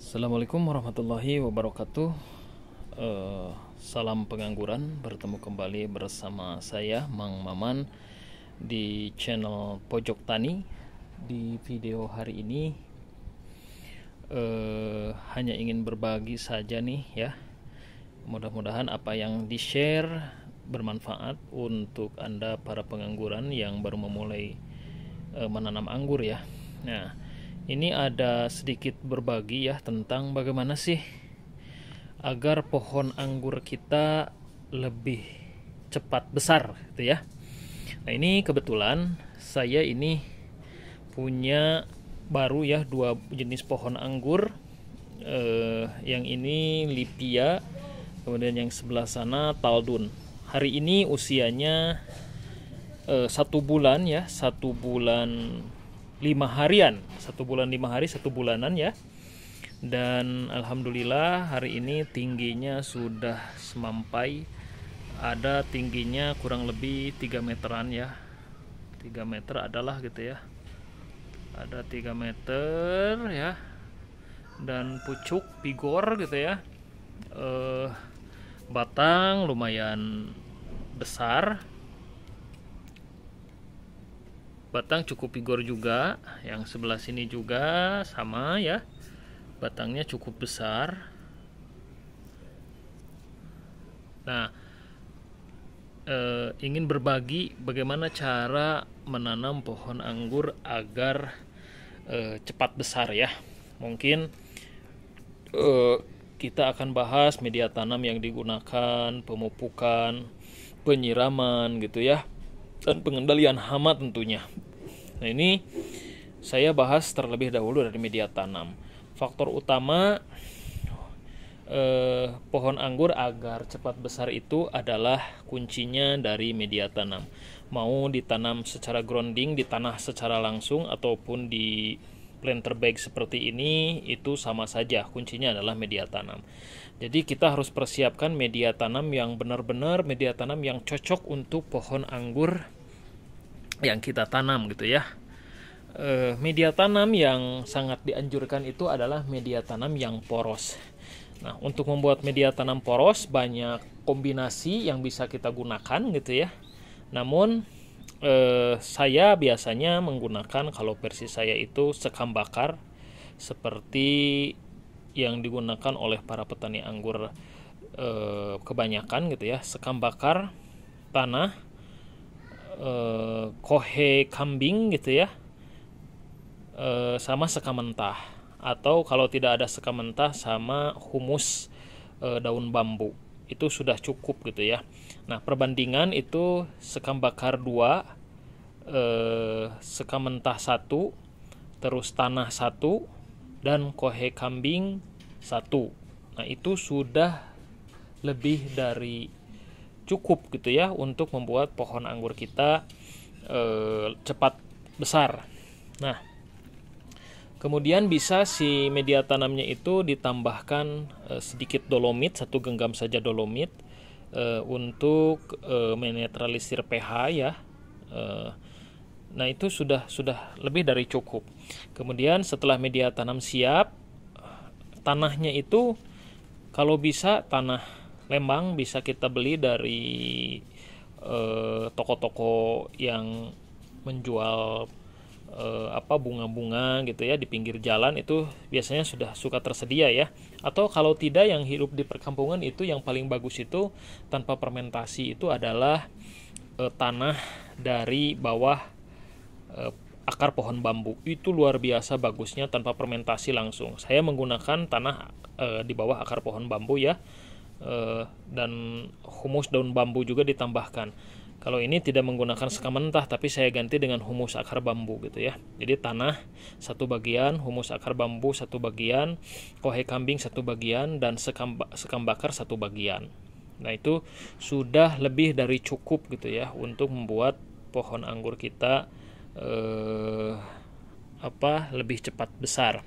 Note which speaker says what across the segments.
Speaker 1: Assalamualaikum warahmatullahi wabarakatuh. Salam pengangguran, bertemu kembali bersama saya Mang Maman di channel Pojok Tani. Di video hari ini hanya ingin berbagi saja nih ya. Mudah-mudahan apa yang di-share bermanfaat untuk Anda para pengangguran yang baru memulai menanam anggur ya. Nah, ini ada sedikit berbagi ya tentang bagaimana sih agar pohon anggur kita lebih cepat besar gitu ya. Nah, ini kebetulan saya ini punya baru ya dua jenis pohon anggur. Yang ini Lipia, kemudian yang sebelah sana Taldun. Hari ini usianya 1 bulan ya, 1 bulan 5 harian, 1 bulan 5 hari, 1 bulanan ya. Dan alhamdulillah hari ini tingginya sudah semampai, ada tingginya kurang lebih 3 meteran ya, 3 meter adalah gitu ya, ada 3 meter ya. Dan pucuk pigor gitu ya, batang lumayan besar, batang cukup pigor juga. Yang sebelah sini juga sama ya, batangnya cukup besar. Nah, ingin berbagi bagaimana cara menanam pohon anggur agar cepat besar ya. Mungkin kita akan bahas media tanam yang digunakan, pemupukan, penyiraman gitu ya, dan pengendalian hama tentunya. Nah, ini saya bahas terlebih dahulu dari media tanam. Faktor utama pohon anggur agar cepat besar itu adalah kuncinya dari media tanam. Mau ditanam secara grounding di tanah secara langsung ataupun di planter bag seperti ini, itu sama saja, kuncinya adalah media tanam. Jadi kita harus persiapkan media tanam yang benar-benar media tanam yang cocok untuk pohon anggur yang kita tanam gitu ya. Media tanam yang sangat dianjurkan itu adalah media tanam yang poros. Nah, untuk membuat media tanam poros banyak kombinasi yang bisa kita gunakan gitu ya. Namun saya biasanya menggunakan, kalau versi saya itu sekam bakar, seperti yang digunakan oleh para petani anggur kebanyakan gitu ya. Sekam bakar tanah, kohe kambing gitu ya, sama sekam mentah, atau kalau tidak ada sekam mentah sama humus daun bambu, itu sudah cukup gitu ya. Nah, perbandingan itu sekam bakar 2, sekam mentah 1, terus tanah 1, dan kohe kambing 1. Nah, itu sudah lebih dari cukup gitu ya untuk membuat pohon anggur kita cepat besar. Nah, kemudian bisa si media tanamnya itu ditambahkan sedikit dolomit, 1 genggam saja dolomit untuk menetralisir pH ya. Nah, itu sudah lebih dari cukup. Kemudian setelah media tanam siap, tanahnya itu kalau bisa tanah Lembang, bisa kita beli dari toko-toko yang menjual bunga-bunga gitu ya di pinggir jalan, itu biasanya sudah suka tersedia ya. Atau kalau tidak, yang hidup di perkampungan itu yang paling bagus itu tanpa fermentasi itu adalah tanah dari bawah akar pohon bambu. Itu luar biasa bagusnya tanpa fermentasi langsung. Saya menggunakan tanah di bawah akar pohon bambu ya, dan humus daun bambu juga ditambahkan. Kalau ini tidak menggunakan sekam mentah, tapi saya ganti dengan humus akar bambu gitu ya. Jadi tanah 1 bagian, humus akar bambu 1 bagian, kohe kambing 1 bagian, dan sekam bakar 1 bagian. Nah, itu sudah lebih dari cukup gitu ya untuk membuat pohon anggur kita lebih cepat besar.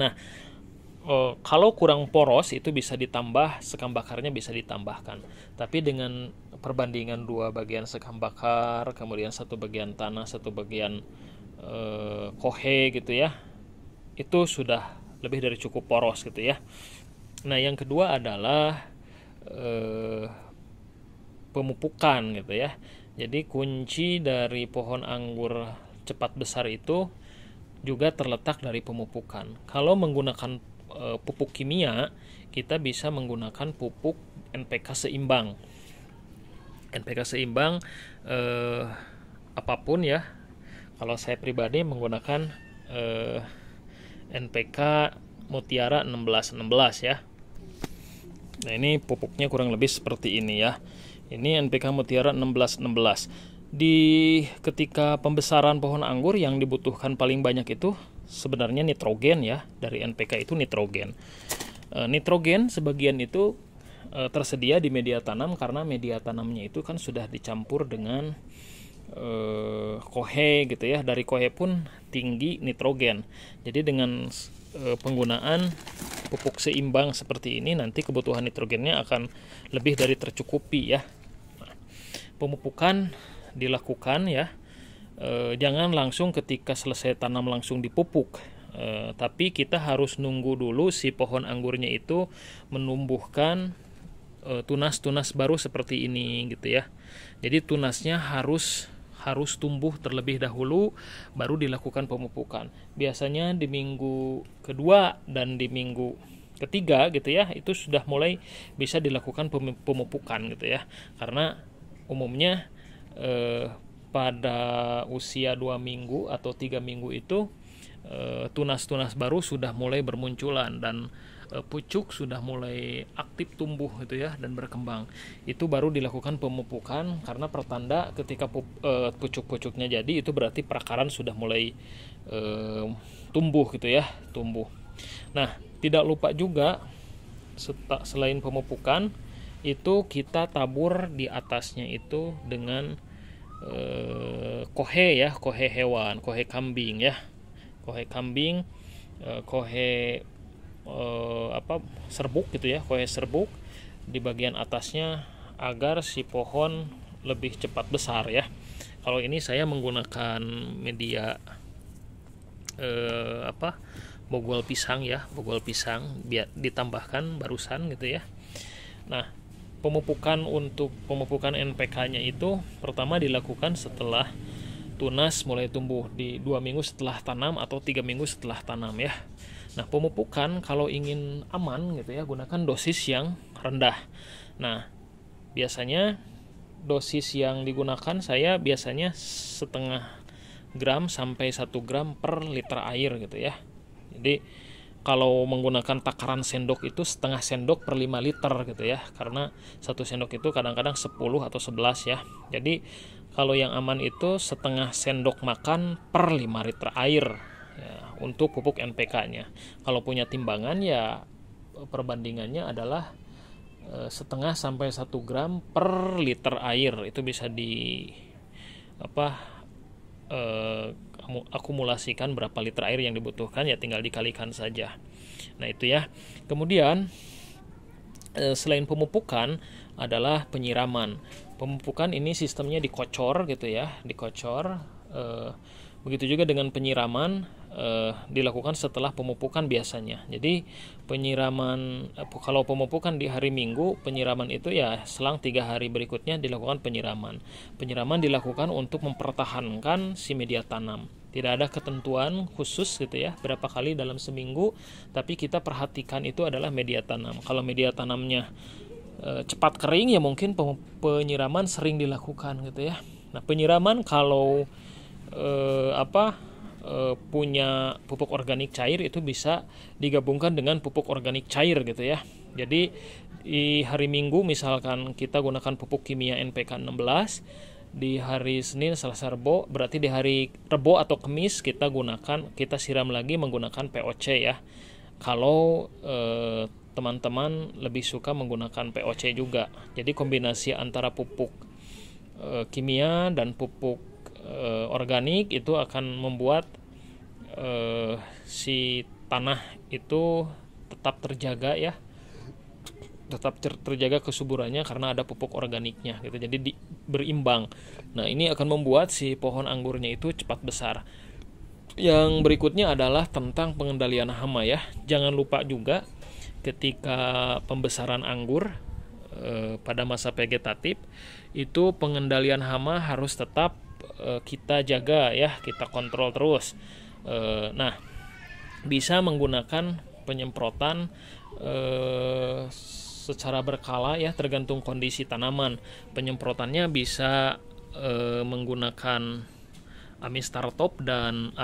Speaker 1: Nah, kalau kurang poros itu bisa ditambah, sekam bakarnya bisa ditambahkan. Tapi dengan perbandingan 2 bagian sekam bakar, kemudian 1 bagian tanah, 1 bagian kohe gitu ya, itu sudah lebih dari cukup poros gitu ya. Nah, yang kedua adalah pemupukan gitu ya. Jadi kunci dari pohon anggur cepat besar itu juga terletak dari pemupukan. Kalau menggunakan pupuk kimia, kita bisa menggunakan pupuk NPK seimbang. NPK seimbang apapun ya. Kalau saya pribadi menggunakan NPK Mutiara 1616 ya. Nah, ini pupuknya kurang lebih seperti ini ya. Ini NPK Mutiara 1616. Ketika pembesaran pohon anggur yang dibutuhkan paling banyak itu sebenarnya nitrogen ya. Dari NPK itu nitrogen. Nitrogen sebagian itu tersedia di media tanam karena media tanamnya itu kan sudah dicampur dengan kohe gitu ya. Dari kohe pun tinggi nitrogen. Jadi dengan penggunaan pupuk seimbang seperti ini nanti kebutuhan nitrogennya akan lebih dari tercukupi ya. Pemupukan dilakukan ya, jangan langsung ketika selesai tanam langsung dipupuk, tapi kita harus nunggu dulu si pohon anggurnya itu menumbuhkan tunas-tunas baru seperti ini gitu ya. Jadi tunasnya harus tumbuh terlebih dahulu baru dilakukan pemupukan. Biasanya di minggu kedua dan di minggu ketiga gitu ya, itu sudah mulai bisa dilakukan pemupukan gitu ya. Karena umumnya pada usia 2 minggu atau 3 minggu itu tunas-tunas baru sudah mulai bermunculan dan pucuk sudah mulai aktif tumbuh gitu ya dan berkembang. Itu baru dilakukan pemupukan karena pertanda ketika pucuk-pucuknya jadi itu berarti perakaran sudah mulai tumbuh gitu ya, tumbuh. Nah, tidak lupa juga selain pemupukan itu kita tabur di atasnya itu dengan kohe ya, kohe hewan, kohe kambing ya. Kohe kambing, kohe serbuk gitu ya, kohe serbuk di bagian atasnya agar si pohon lebih cepat besar ya. Kalau ini saya menggunakan media bogol pisang ya, bogol pisang biar ditambahkan barusan gitu ya. Nah, untuk pemupukan NPK-nya itu pertama dilakukan setelah tunas mulai tumbuh di 2 minggu setelah tanam atau 3 minggu setelah tanam ya. Nah, pemupukan kalau ingin aman gitu ya, gunakan dosis yang rendah. Nah, biasanya dosis yang digunakan saya biasanya setengah gram sampai 1 gram per liter air gitu ya. Jadi kalau menggunakan takaran sendok itu setengah sendok per 5 liter gitu ya. Karena 1 sendok itu kadang-kadang 10 atau 11 ya. Jadi kalau yang aman itu setengah sendok makan per 5 liter air ya, untuk pupuk NPK-nya. Kalau punya timbangan ya perbandingannya adalah setengah sampai 1 gram per liter air. Itu bisa akumulasikan berapa liter air yang dibutuhkan ya, tinggal dikalikan saja. Nah, itu ya. Kemudian selain pemupukan adalah penyiraman. Pemupukan ini sistemnya dikocor gitu ya, dikocor. Begitu juga dengan penyiraman dilakukan setelah pemupukan biasanya. Jadi penyiraman kalau pemupukan di hari Minggu, penyiraman itu ya selang 3 hari berikutnya dilakukan penyiraman. Penyiraman dilakukan untuk mempertahankan si media tanam. Tidak ada ketentuan khusus gitu ya, berapa kali dalam seminggu, tapi kita perhatikan itu adalah media tanam. Kalau media tanamnya cepat kering ya mungkin penyiraman sering dilakukan gitu ya. Nah, penyiraman kalau punya pupuk organik cair itu bisa digabungkan dengan pupuk organik cair gitu ya. Jadi di hari Minggu misalkan kita gunakan pupuk kimia NPK 16, di hari Senin, Selasa, Rebo, berarti di hari Rebo atau Kamis kita siram lagi menggunakan POC ya. Kalau teman-teman lebih suka menggunakan POC juga. Jadi kombinasi antara pupuk kimia dan pupuk organik itu akan membuat si tanah itu tetap terjaga ya, tetap terjaga kesuburannya karena ada pupuk organiknya gitu. Jadi berimbang. Nah, ini akan membuat si pohon anggurnya itu cepat besar. Yang berikutnya adalah tentang pengendalian hama ya. Jangan lupa juga ketika pembesaran anggur pada masa vegetatif itu pengendalian hama harus tetap kita jaga ya, kita kontrol terus. Nah, bisa menggunakan penyemprotan secara berkala ya, tergantung kondisi tanaman. Penyemprotannya bisa menggunakan amistartop dan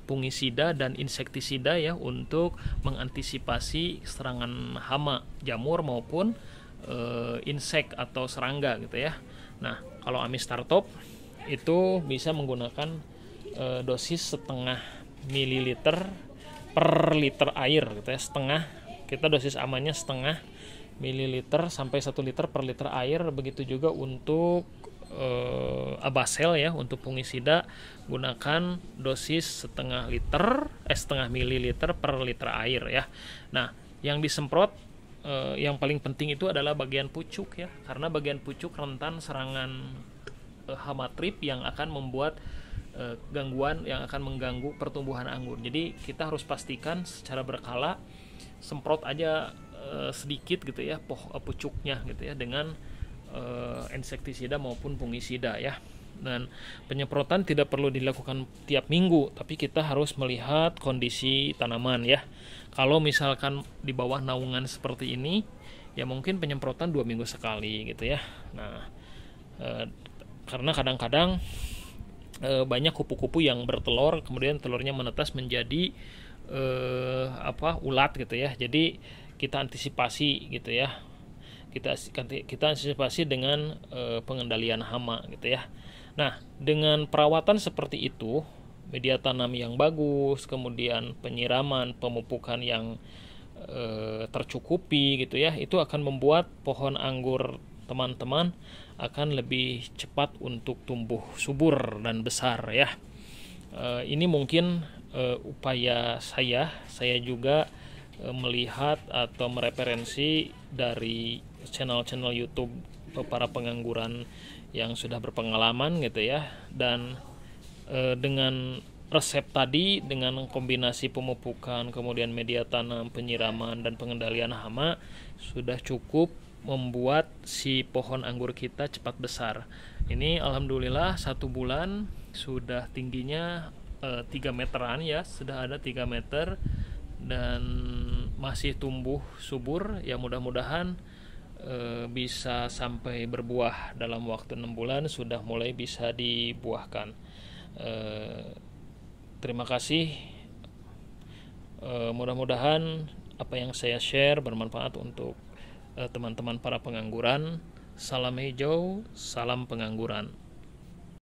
Speaker 1: fungisida dan insektisida ya, untuk mengantisipasi serangan hama, jamur maupun insek atau serangga gitu ya. Nah, kalau amistartop itu bisa menggunakan dosis setengah mililiter per liter air gitu ya, setengah, kita dosis amannya setengah mililiter sampai 1 liter per liter air. Begitu juga untuk abasel ya, untuk fungisida gunakan dosis setengah mililiter per liter air ya. Nah, yang disemprot yang paling penting itu adalah bagian pucuk ya, karena bagian pucuk rentan serangan hama trip yang akan membuat gangguan, yang akan mengganggu pertumbuhan anggur. Jadi kita harus pastikan secara berkala semprot aja sedikit gitu ya pucuknya gitu ya, dengan insektisida maupun fungisida ya. Dan penyemprotan tidak perlu dilakukan tiap minggu, tapi kita harus melihat kondisi tanaman ya. Kalau misalkan di bawah naungan seperti ini ya, mungkin penyemprotan 2 minggu sekali gitu ya. Nah, karena kadang-kadang banyak kupu-kupu yang bertelur, kemudian telurnya menetas menjadi ulat gitu ya. Jadi kita antisipasi gitu ya, kita antisipasi dengan pengendalian hama gitu ya. Nah, dengan perawatan seperti itu, media tanam yang bagus, kemudian penyiraman, pemupukan yang tercukupi gitu ya, itu akan membuat pohon anggur teman-teman akan lebih cepat untuk tumbuh subur dan besar ya. Ini mungkin upaya saya juga melihat atau mereferensi dari channel-channel YouTube para pengangguran yang sudah berpengalaman gitu ya. Dan dengan resep tadi, dengan kombinasi pemupukan, kemudian media tanam, penyiraman, dan pengendalian hama, sudah cukup membuat si pohon anggur kita cepat besar. Ini alhamdulillah 1 bulan sudah tingginya 3 meteran ya, sudah ada 3 meter dan masih tumbuh subur ya. Mudah-mudahan bisa sampai berbuah dalam waktu 6 bulan, sudah mulai bisa dibuahkan. Terima kasih. Mudah-mudahan apa yang saya share bermanfaat untuk teman-teman para pengangguran. Salam hijau, salam pengangguran.